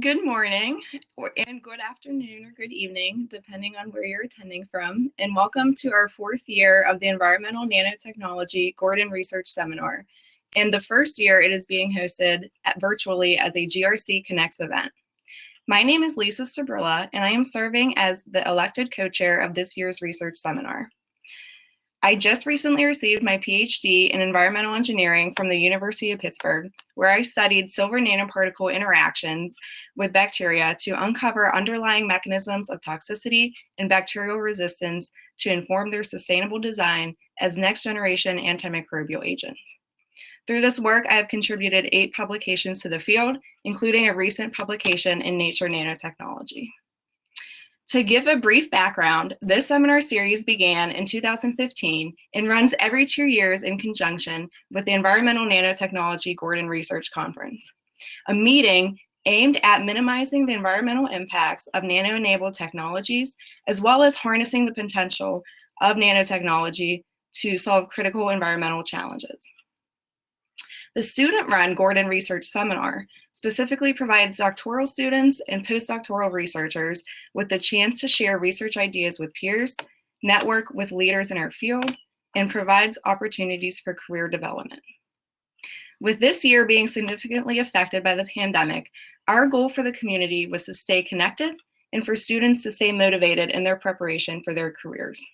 Good morning, and good afternoon, or good evening, depending on where you're attending from, and welcome to our fourth year of the Environmental Nanotechnology Gordon Research Seminar. And the first year it is being hosted virtually as a GRC Connects event. My name is Lisa Sabrilla, and I am serving as the elected co-chair of this year's research seminar. I just recently received my PhD in environmental engineering from the University of Pittsburgh, where I studied silver nanoparticle interactions with bacteria to uncover underlying mechanisms of toxicity and bacterial resistance to inform their sustainable design as next-generation antimicrobial agents. Through this work, I have contributed 8 publications to the field, including a recent publication in Nature Nanotechnology. To give a brief background, this seminar series began in 2015 and runs every 2 years in conjunction with the Environmental Nanotechnology Gordon Research Conference, a meeting aimed at minimizing the environmental impacts of nano-enabled technologies, as well as harnessing the potential of nanotechnology to solve critical environmental challenges. The student-run Gordon Research Seminar specifically provides doctoral students and postdoctoral researchers with the chance to share research ideas with peers, network with leaders in our field, and provides opportunities for career development. With this year being significantly affected by the pandemic, our goal for the community was to stay connected and for students to stay motivated in their preparation for their careers.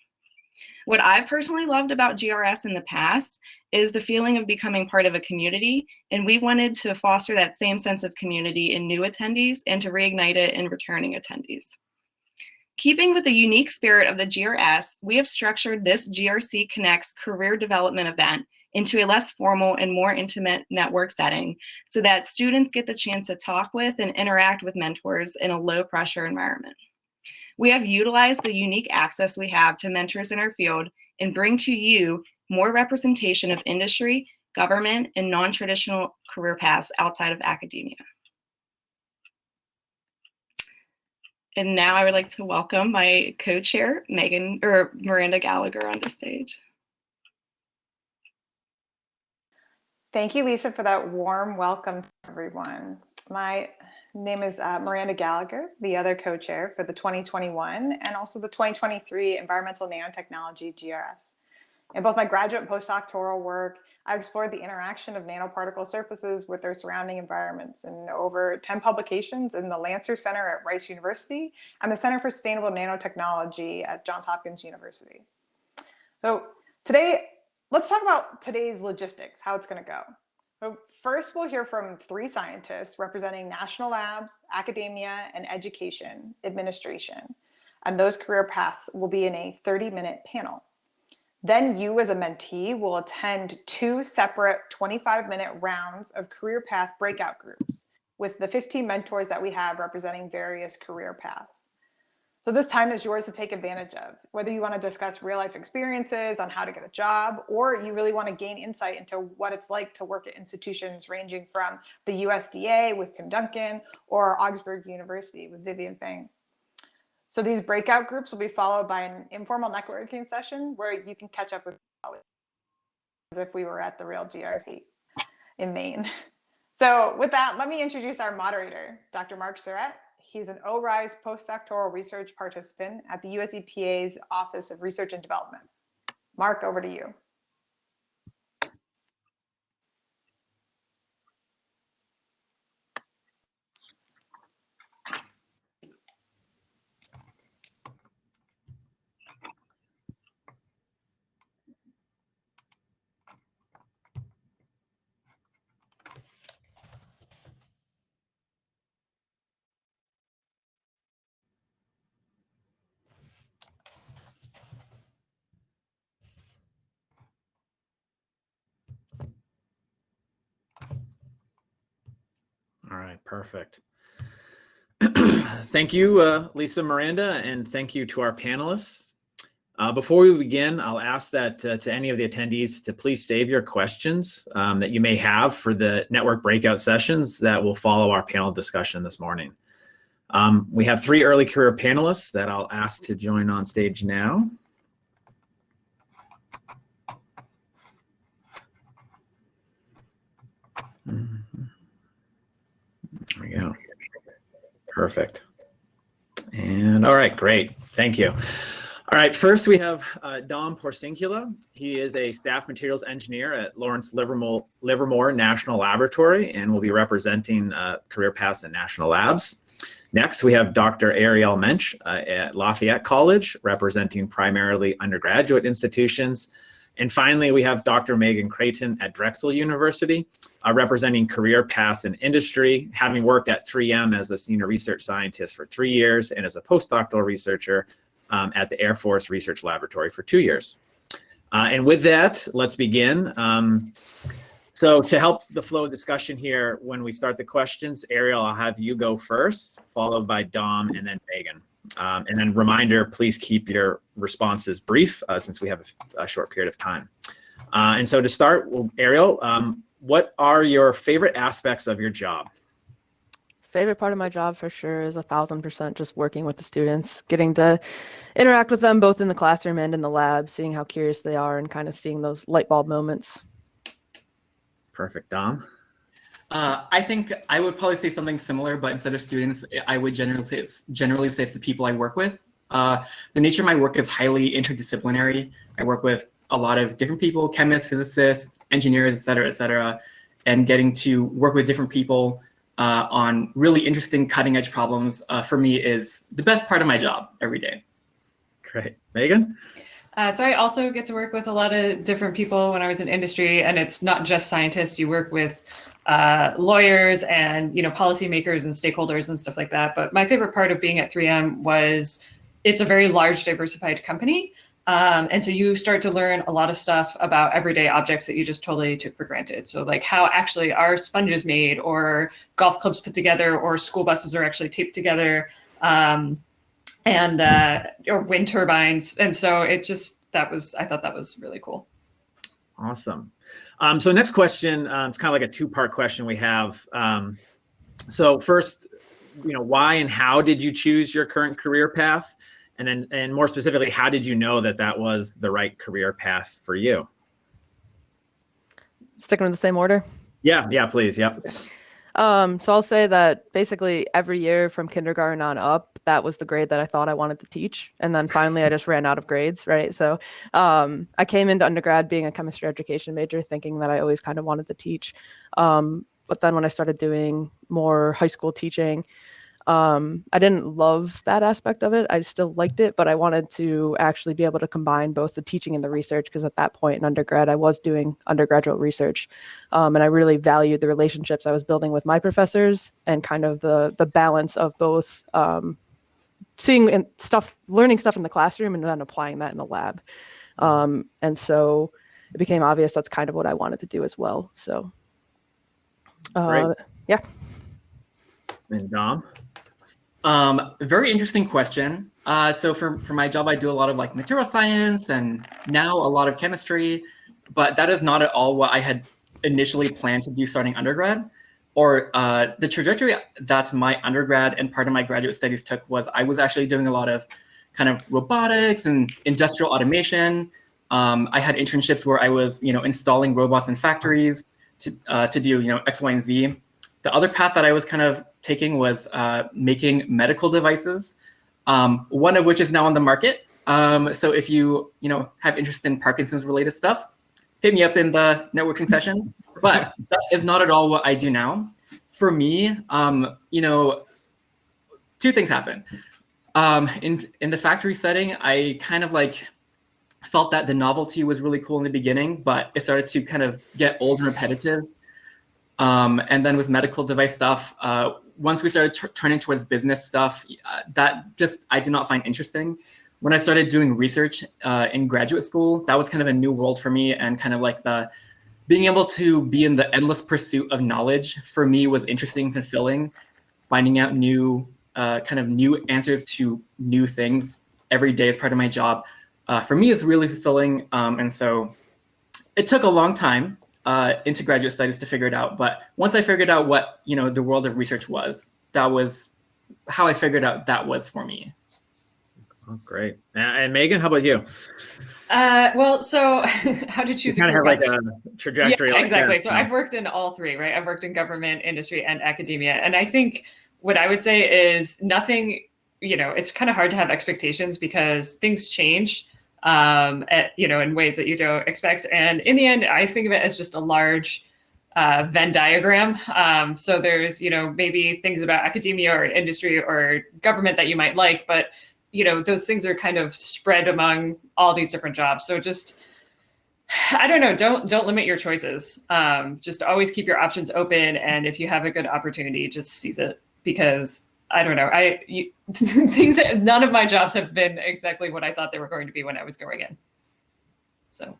What I've personally loved about GRS in the past is the feeling of becoming part of a community, and we wanted to foster that same sense of community in new attendees and to reignite it in returning attendees. Keeping with the unique spirit of the GRS, we have structured this GRC Connects career development event into a less formal and more intimate network setting so that students get the chance to talk with and interact with mentors in a low pressure environment. We have utilized the unique access we have to mentors in our field and bring to you more representation of industry, government, and non-traditional career paths outside of academia. And now I would like to welcome my co-chair, Miranda Gallagher, onto stage. Thank you, Lisa, for that warm welcome to everyone. My name is Miranda Gallagher, the other co-chair for the 2021 and also the 2023 Environmental Nanotechnology GRS. In both my graduate and postdoctoral work, I've explored the interaction of nanoparticle surfaces with their surrounding environments in over 10 publications in the Lancer Center at Rice University and the Center for Sustainable Nanotechnology at Johns Hopkins University. So today, let's talk about today's logistics, how it's going to go. So first, we'll hear from 3 scientists representing national labs, academia, and education administration. And those career paths will be in a 30-minute panel. Then you as a mentee will attend 2 separate 25-minute rounds of career path breakout groups with the 15 mentors that we have representing various career paths. So this time is yours to take advantage of, whether you want to discuss real life experiences on how to get a job, or you really want to gain insight into what it's like to work at institutions ranging from the USDA with Tim Duncan or Augsburg University with Vivian Fang. So these breakout groups will be followed by an informal networking session where you can catch up with colleagues as if we were at the real GRC in Maine. So with that, let me introduce our moderator, Dr. Mark Surratt. He's an ORISE postdoctoral research participant at the US EPA's Office of Research and Development. Mark, over to you. All right, perfect. Thank you, Lisa, Miranda, and thank you to our panelists. Before we begin, I'll ask that to any of the attendees to please save your questions that you may have for the network breakout sessions that will follow our panel discussion this morning. We have 3 early career panelists that I'll ask to join on stage now. There we go. Perfect. And all right, great. Thank you. All right, first we have Dom Porciuncula. He is a staff materials engineer at Lawrence Livermore National Laboratory and will be representing career paths in national labs. Next, we have Dr. Ariel Mensch at Lafayette College, representing primarily undergraduate institutions. And finally, we have Dr. Megan Creighton at Drexel University, representing career paths in industry, having worked at 3M as a senior research scientist for 3 years and as a postdoctoral researcher at the Air Force Research Laboratory for 2 years. And with that, let's begin. So to help the flow of discussion here, when we start the questions, Ariel, I'll have you go first, followed by Dom and then Megan. And then reminder, please keep your responses brief since we have a short period of time. And so to start, Ariel, what are your favorite aspects of your job? Favorite part of my job for sure is 1,000% just working with the students, getting to interact with them both in the classroom and in the lab, seeing how curious they are and kind of seeing those light bulb moments. Perfect. Dom? I think I would probably say something similar, but instead of students, I would generally say it's the people I work with. The nature of my work is highly interdisciplinary. I work with a lot of different people, chemists, physicists, engineers, et cetera, and getting to work with different people on really interesting cutting edge problems for me is the best part of my job every day. Great. Megan? So I also get to work with a lot of different people when I was in industry, and it's not just scientists. You work with lawyers and policymakers and stakeholders and stuff like that. But my favorite part of being at 3M was it's a very large, diversified company. And so you start to learn a lot of stuff about everyday objects that you just totally took for granted. So like how actually are sponges made, or golf clubs put together, or school buses are actually taped together. Or wind turbines. And so I thought that was really cool. Awesome. So next question, it's kind of like a two-part question we have. So first, why and how did you choose your current career path? And more specifically, how did you know that was the right career path for you? Sticking with the same order? Yeah, please. Yep. So I'll say that basically every year from kindergarten on up, that was the grade that I thought I wanted to teach. And then finally, I just ran out of grades, right? So I came into undergrad being a chemistry education major, thinking that I always kind of wanted to teach. But then when I started doing more high school teaching, I didn't love that aspect of it. I still liked it, but I wanted to actually be able to combine both the teaching and the research, because at that point in undergrad, I was doing undergraduate research. And I really valued the relationships I was building with my professors and kind of the balance of both seeing stuff, learning stuff in the classroom and then applying that in the lab. And so it became obvious that's kind of what I wanted to do as well. So, yeah. And Dom? Very interesting question. So for my job, I do a lot of like material science and now a lot of chemistry, but that is not at all what I had initially planned to do starting undergrad. Or the trajectory that my undergrad and part of my graduate studies took was I was actually doing a lot of kind of robotics and industrial automation. I had internships where I was, installing robots in factories to do, X, Y, and Z. The other path that I was kind of taking was making medical devices, one of which is now on the market. So if you, have interest in Parkinson's related stuff, hit me up in the networking session. But that is not at all what I do now. For me, two things happen. In the factory setting, I kind of felt that the novelty was really cool in the beginning, but it started to kind of get old and repetitive. And then with medical device stuff, once we started turning towards business stuff, that just I did not find interesting. When I started doing research in graduate school, that was kind of a new world for me, and kind of like being able to be in the endless pursuit of knowledge for me was interesting and fulfilling. Finding out new answers to new things every day as part of my job for me is really fulfilling. And so it took a long time into graduate studies to figure it out. But once I figured out what, the world of research was, that was how I figured out that was for me. Oh, great. And Megan, how about you? Well, so how to choose you kind of have like a trajectory. Yeah, exactly. That, so I've worked in all three, right? I've worked in government, industry, and academia. And I think what I would say is nothing, it's kind of hard to have expectations because things change in ways that you don't expect. And in the end, I think of it as just a large Venn diagram. So there's, maybe things about academia or industry or government that you might like, but, those things are kind of spread among all these different jobs. So just, I don't know, don't limit your choices. Just always keep your options open. And if you have a good opportunity, just seize it, because I don't know, none of my jobs have been exactly what I thought they were going to be when I was going in. So.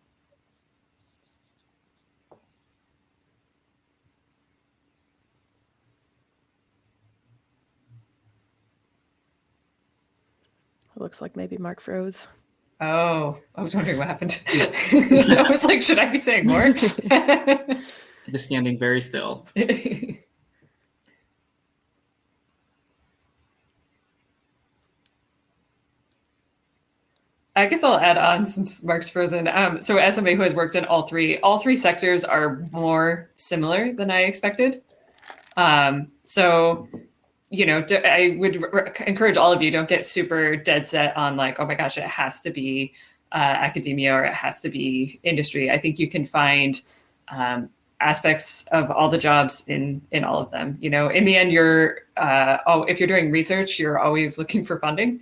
It looks like maybe Mark froze. Oh, I was wondering what happened. I was like, should I be saying more? Just standing very still. I guess I'll add on since Mark's frozen. So as somebody who has worked in all three sectors are more similar than I expected. So, I would encourage all of you, don't get super dead set on like, oh my gosh, it has to be academia or it has to be industry. I think you can find aspects of all the jobs in all of them. In the end, if you're doing research, you're always looking for funding.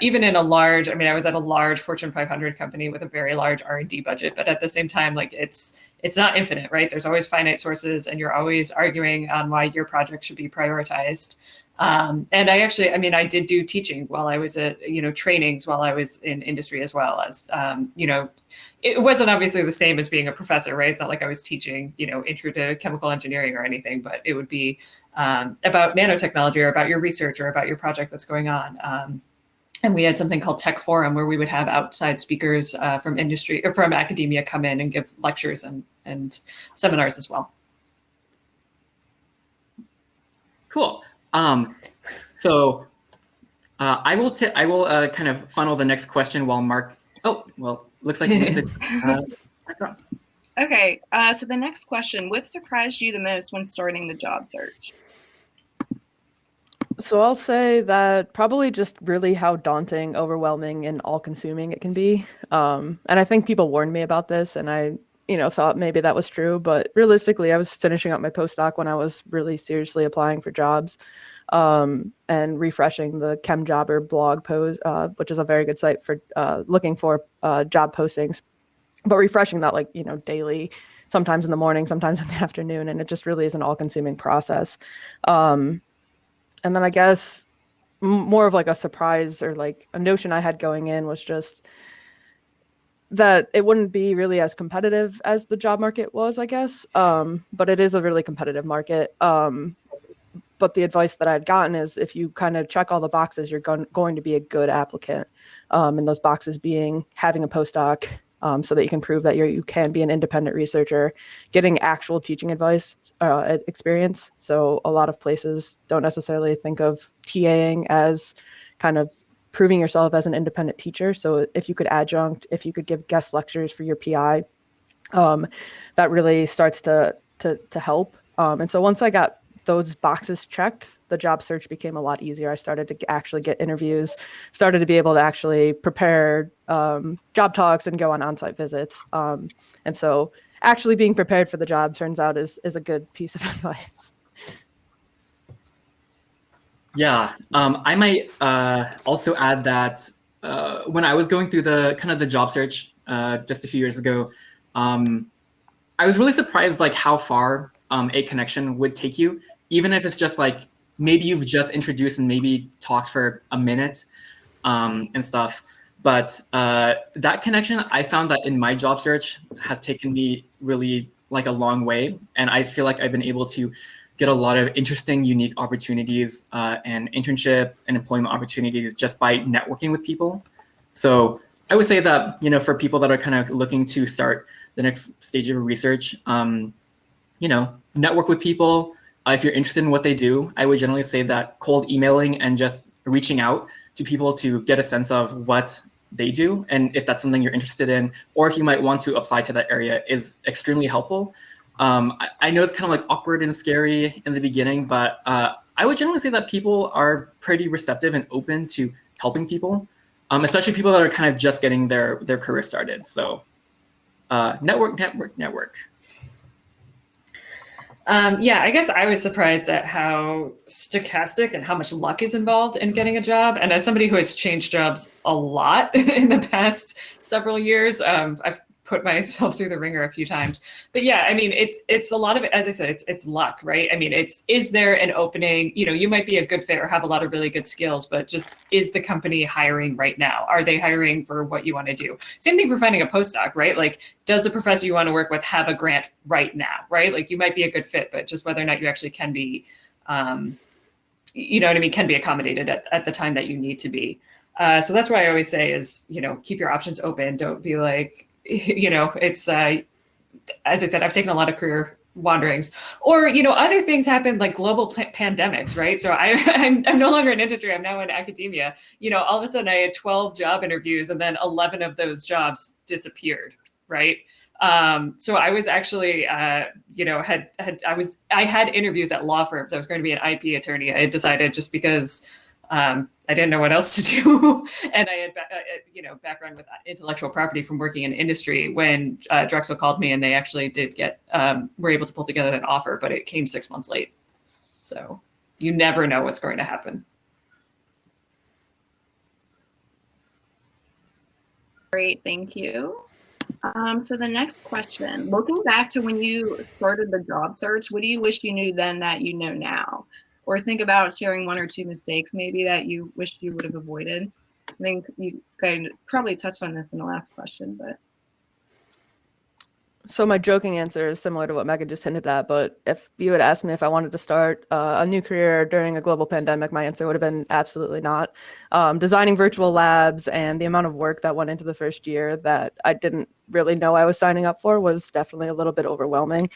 Even in I was at a large Fortune 500 company with a very large R&D budget, but at the same time, like it's not infinite, right? There's always finite sources, and you're always arguing on why your project should be prioritized. And I did do teaching while I was at, trainings while I was in industry as well as, it wasn't obviously the same as being a professor, right? It's not like I was teaching, intro to chemical engineering or anything, but it would be about nanotechnology or about your research or about your project that's going on. And we had something called Tech Forum where we would have outside speakers from industry or from academia come in and give lectures and seminars as well. Cool. So I will kind of funnel the next question while Mark. Oh, well, looks like Lisa. Okay. So the next question: what surprised you the most when starting the job search? So I'll say that probably just really how daunting, overwhelming, and all-consuming it can be. And I think people warned me about this, and I, thought maybe that was true. But realistically, I was finishing up my postdoc when I was really seriously applying for jobs, and refreshing the ChemJobber blog post, which is a very good site for looking for job postings. But refreshing that, daily, sometimes in the morning, sometimes in the afternoon, and it just really is an all-consuming process. And then I guess more of like a surprise or like a notion I had going in was just that it wouldn't be really as competitive as the job market was, I guess. But it is a really competitive market. But the advice that I'd gotten is if you kind of check all the boxes, you're going to be a good applicant. And those boxes being having a postdoc, so that you can prove that you can be an independent researcher, getting actual teaching advice experience. So a lot of places don't necessarily think of TAing as kind of proving yourself as an independent teacher. So if you could adjunct, if you could give guest lectures for your PI, that really starts to help. And so once I got those boxes checked, the job search became a lot easier. I started to actually get interviews, started to be able to actually prepare job talks and go on on-site visits. And so actually being prepared for the job turns out is a good piece of advice. Yeah, I might also add that when I was going through the job search just a few years ago, I was really surprised like how far a connection would take you, even if it's just like maybe you've just introduced and maybe talked for a minute and stuff. But that connection, I found that in my job search has taken me really like a long way. And I feel like I've been able to get a lot of interesting, unique opportunities and internship and employment opportunities just by networking with people. So I would say that, for people that are kind of looking to start the next stage of research, network with people. If you're interested in what they do, I would generally say that cold emailing and just reaching out to people to get a sense of what they do and if that's something you're interested in, or if you might want to apply to that area is extremely helpful. I know it's kind of like awkward and scary in the beginning, but I would generally say that people are pretty receptive and open to helping people, especially people that are kind of just getting their career started. So network. Yeah, I guess I was surprised at how stochastic and how much luck is involved in getting a job. And as somebody who has changed jobs a lot in the past several years, I've put myself through the ringer a few times. But yeah, I mean, it's a lot of it, as I said, it's luck, right? I mean, is there an opening? You know, you might be a good fit or have a lot of really good skills, but just is the company hiring right now? Are they hiring for what you want to do? Same thing for finding a postdoc, right? Like, does the professor you want to work with have a grant right now, right? Like, you might be a good fit, but just whether or not you actually can be, you know what I mean, can be accommodated at the time that you need to be. So that's why I always say is, you know, keep your options open. Don't be like, you know, it's, as I said, I've taken a lot of career wanderings, or, you know, other things happen like global pandemics, right? So I'm no longer in industry, I'm now in academia. You know, all of a sudden I had 12 job interviews and then 11 of those jobs disappeared, right? So I was actually, you know, I had interviews at law firms. I was going to be an IP attorney. I had decided just because I didn't know what else to do. And I had, you know, background with intellectual property from working in industry when Drexel called me, and they actually did get, were able to pull together an offer, but it came 6 months late. So you never know what's going to happen. Great, thank you. So the next question, looking back to when you started the job search, what do you wish you knew then that you know now? Or think about sharing 1 or 2 mistakes maybe that you wish you would have avoided. I think you kind of probably touched on this in the last question, but. So my joking answer is similar to what Megan just hinted at, but if you had asked me if I wanted to start a new career during a global pandemic, my answer would have been absolutely not. Designing virtual labs and the amount of work that went into the first year that I didn't really know I was signing up for was definitely a little bit overwhelming.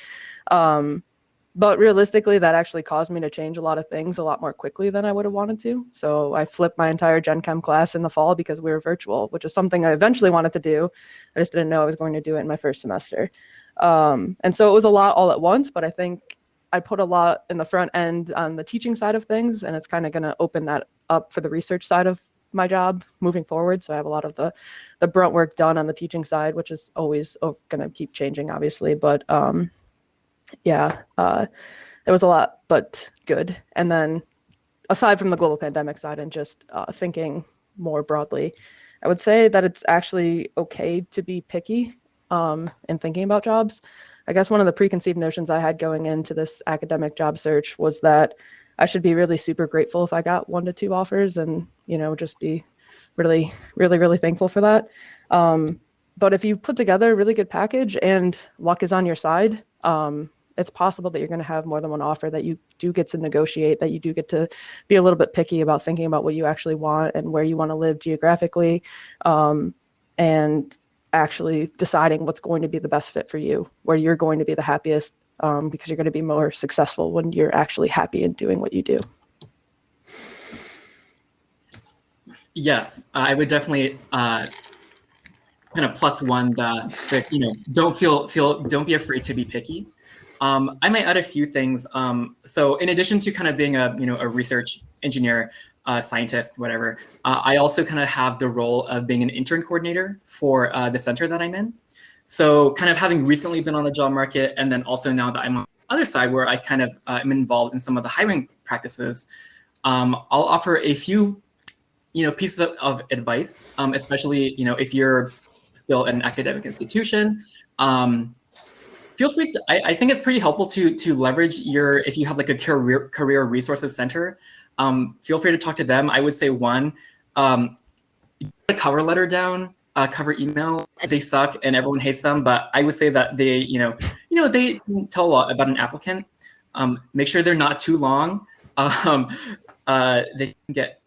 But realistically, that actually caused me to change a lot of things a lot more quickly than I would have wanted to. So I flipped my entire Gen Chem class in the fall because we were virtual, which is something I eventually wanted to do. I just didn't know I was going to do it in my first semester. And so it was a lot all at once, but I think I put a lot in the front end on the teaching side of things, and it's kind of going to open that up for the research side of my job moving forward. So I have a lot of the brunt work done on the teaching side, which is always going to keep changing, obviously. But yeah, it was a lot, but good. And then aside from the global pandemic side and just thinking more broadly, I would say that it's actually okay to be picky in thinking about jobs. I guess one of the preconceived notions I had going into this academic job search was that I should be really super grateful if I got 1 to 2 offers and, you know, just be really, really, really thankful for that. But if you put together a really good package and luck is on your side, it's possible that you're going to have more than 1 offer, that you do get to negotiate, that you do get to be a little bit picky about thinking about what you actually want and where you want to live geographically, and actually deciding what's going to be the best fit for you, where you're going to be the happiest, because you're going to be more successful when you're actually happy in doing what you do. Yes, I would definitely kind of +1 that you know, don't be afraid to be picky. I might add a few things. So in addition to kind of being a research engineer, scientist, whatever, I also kind of have the role of being an intern coordinator for the center that I'm in. So kind of having recently been on the job market, and then also now that I'm on the other side where I kind of am involved in some of the hiring practices, I'll offer a few pieces of advice, especially if you're still at an academic institution. Feel free to, I think it's pretty helpful to leverage if you have like a career resources center, feel free to talk to them. I would say one, a cover letter down, cover email. They suck and everyone hates them, but I would say that they, they tell a lot about an applicant. Make sure they're not too long. They can get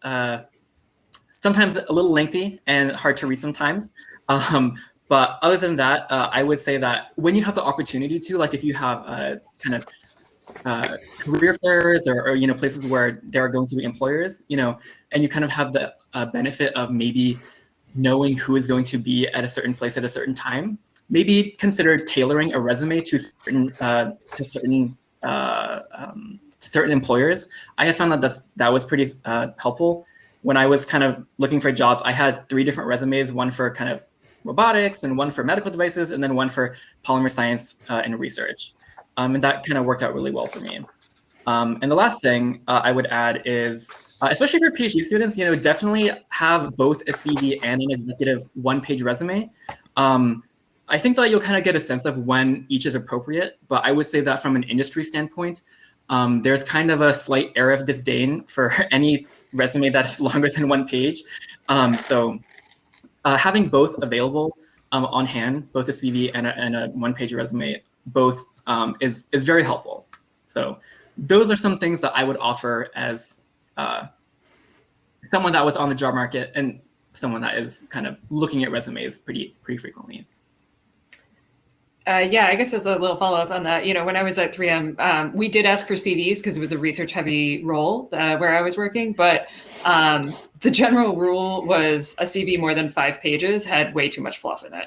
sometimes a little lengthy and hard to read sometimes. But other than that, I would say that when you have the opportunity to, like if you have kind of career fairs or places where there are going to be employers, and you kind of have the benefit of maybe knowing who is going to be at a certain place at a certain time, maybe consider tailoring a resume to certain certain employers, I have found that was pretty helpful. When I was kind of looking for jobs, I had 3 different resumes, one for kind of robotics and one for medical devices, and then one for polymer science and research. And that kind of worked out really well for me. And the last thing I would add is, especially for PhD students, definitely have both a CV and an executive one-page resume. I think that you'll kind of get a sense of when each is appropriate, but I would say that from an industry standpoint, there's kind of a slight air of disdain for any resume that is longer than 1 page. So having both available on hand, both a CV and a one-page resume, both is very helpful. So those are some things that I would offer as someone that was on the job market and someone that is kind of looking at resumes pretty frequently. Yeah, I guess as a little follow-up on that, when I was at 3M, we did ask for CVs because it was a research-heavy role where I was working, but the general rule was a CV more than 5 pages had way too much fluff in it.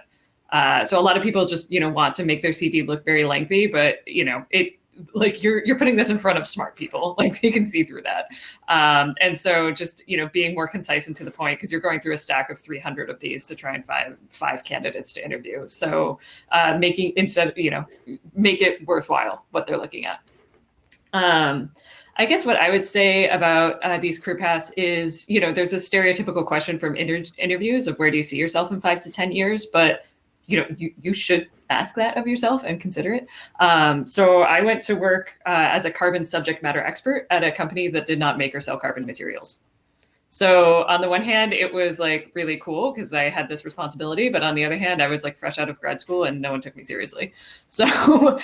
So a lot of people just, want to make their CV look very lengthy, but, it's like you're putting this in front of smart people, like they can see through that. And so just, being more concise and to the point, because you're going through a stack of 300 of these to try and find 5 candidates to interview. So make it worthwhile what they're looking at. I guess what I would say about these career paths is, there's a stereotypical question from interviews of where do you see yourself in 5 to 10 years, but you should ask that of yourself and consider it. So I went to work as a carbon subject matter expert at a company that did not make or sell carbon materials. So on the one hand, it was like really cool because I had this responsibility, but on the other hand, I was like fresh out of grad school and no one took me seriously. So,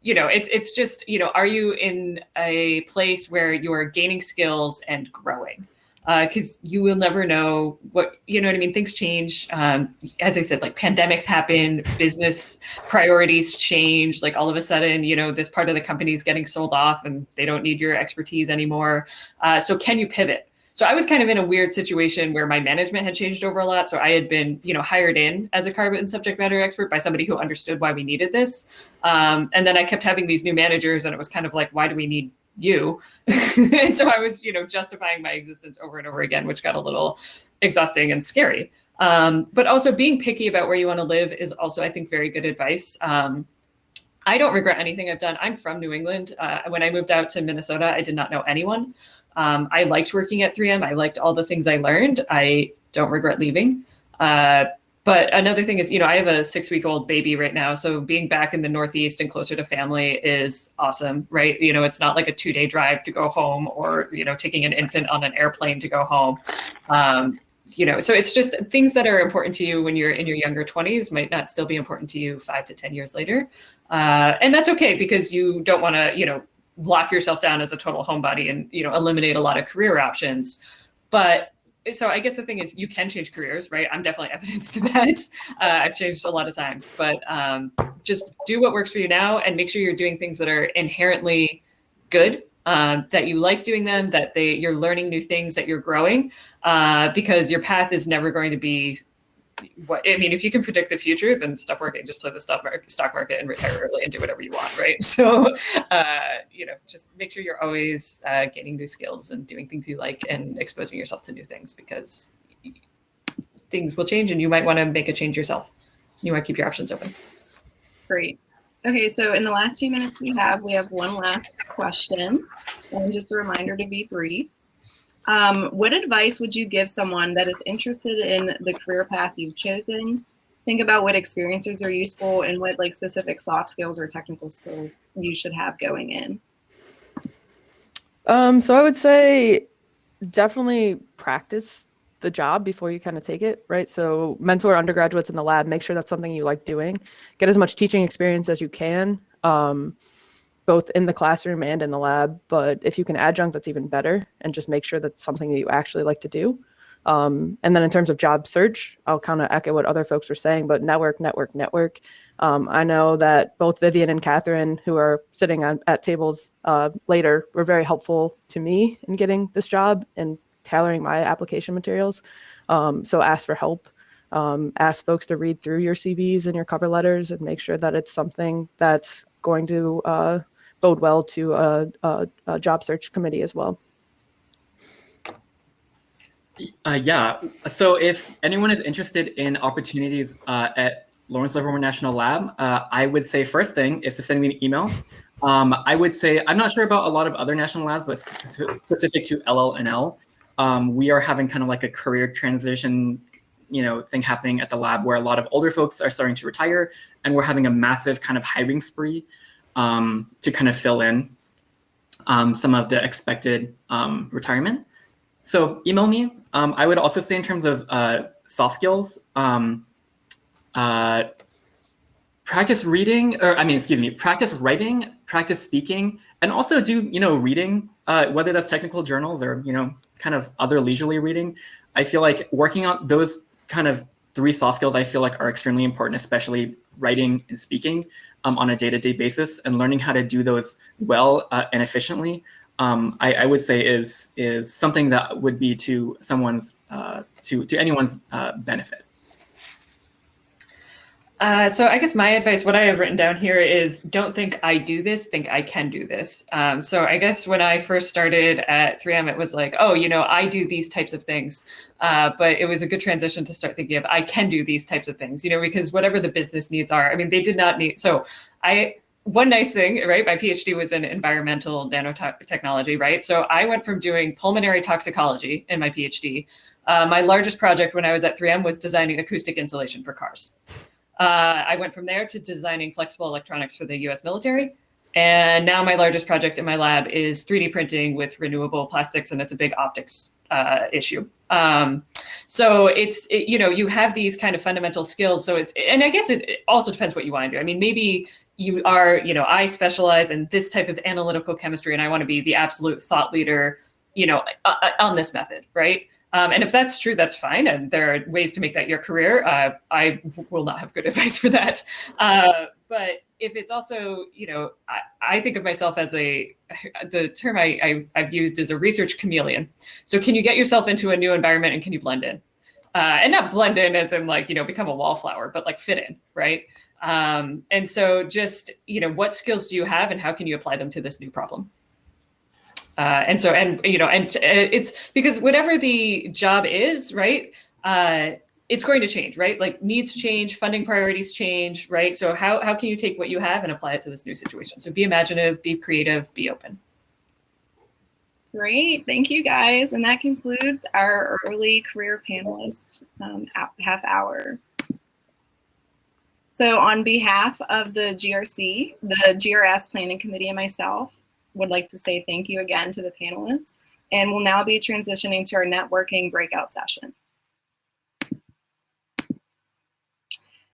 it's just, are you in a place where you're gaining skills and growing? Because you will never know what, things change. As I said, like pandemics happen, business priorities change, like all of a sudden, this part of the company is getting sold off and they don't need your expertise anymore. So can you pivot? So I was kind of in a weird situation where my management had changed over a lot. So I had been, hired in as a carbon subject matter expert by somebody who understood why we needed this. And then I kept having these new managers and it was kind of like, why do we need you? And so I was, justifying my existence over and over again, which got a little exhausting and scary. But also being picky about where you want to live is also, I think, very good advice. I don't regret anything I've done. I'm from New England. When I moved out to Minnesota, I did not know anyone. I liked working at 3M. I liked all the things I learned. I don't regret leaving. But another thing is, I have a 6-week-old baby right now. So being back in the Northeast and closer to family is awesome, right? It's not like a 2-day drive to go home or, taking an infant on an airplane to go home. So it's just things that are important to you when you're in your younger 20s might not still be important to you 5 to 10 years later. And that's okay because you don't want to, lock yourself down as a total homebody and, eliminate a lot of career options. But so I guess the thing is you can change careers, right? I'm definitely evidence to that. I've changed a lot of times, but just do what works for you now and make sure you're doing things that are inherently good, that you like doing them, that you're learning new things, that you're growing, because your path is never going to be if you can predict the future, then stop working, just play the stock market and retire early and do whatever you want, right? So, just make sure you're always gaining new skills and doing things you like and exposing yourself to new things because things will change and you might want to make a change yourself. You want to keep your options open. Great. Okay, so in the last few minutes we have one last question and just a reminder to be brief. What advice would you give someone that is interested in the career path you've chosen? Think about what experiences are useful and what specific soft skills or technical skills you should have going in. So I would say definitely practice the job before you kind of take it, right? So mentor undergraduates in the lab, make sure that's something you like doing. Get as much teaching experience as you can, both in the classroom and in the lab. But if you can adjunct, that's even better. And just make sure that's something that you actually like to do. And then in terms of job search, I'll kind of echo what other folks are saying, but network. I know that both Vivian and Catherine, who are sitting at tables later, were very helpful to me in getting this job and tailoring my application materials. So ask for help. Ask folks to read through your CVs and your cover letters and make sure that it's something that's going to bode well to a job search committee as well. Yeah. So if anyone is interested in opportunities at Lawrence Livermore National Lab, I would say first thing is to send me an email. I would say, I'm not sure about a lot of other national labs, but specific to LL&L, we are having kind of like a career transition, thing happening at the lab where a lot of older folks are starting to retire, and we're having a massive kind of hiring spree to kind of fill in some of the expected retirement. So email me. I would also say in terms of soft skills, practice reading, practice writing, practice speaking, and also do, reading, whether that's technical journals or, kind of other leisurely reading. I feel like working on those kind of 3 soft skills, I feel like are extremely important, especially writing and speaking on a day-to-day basis, and learning how to do those well and efficiently. I would say is something that would be to someone's to anyone's benefit. So I guess my advice, what I have written down here is don't think I do this, think I can do this. So I guess when I first started at 3M, it was like, oh, I do these types of things. But it was a good transition to start thinking of I can do these types of things, because whatever the business needs are, I mean, they did not need, so one nice thing, right? My PhD was in environmental nanotechnology, right? So I went from doing pulmonary toxicology in my PhD. My largest project when I was at 3M was designing acoustic insulation for cars. I went from there to designing flexible electronics for the US military. And now my largest project in my lab is 3D printing with renewable plastics, and it's a big optics issue. So you have these kind of fundamental skills. So and I guess it also depends what you want to do. I mean, maybe you are, I specialize in this type of analytical chemistry and I want to be the absolute thought leader, on this method, right? And if that's true, that's fine. And there are ways to make that your career. I will not have good advice for that. But if it's also, I think of myself as the term I've used is a research chameleon. So can you get yourself into a new environment and can you blend in? And not blend in as in like, become a wallflower, but like fit in, right? And so just, what skills do you have and how can you apply them to this new problem? And it's because whatever the job is, right, it's going to change, right? Like needs change, funding priorities change, right? So how can you take what you have and apply it to this new situation? So be imaginative, be creative, be open. Great, thank you guys. And that concludes our early career panelist half hour. So on behalf of the GRC, the GRS Planning Committee, and myself, would like to say thank you again to the panelists, and we'll now be transitioning to our networking breakout session.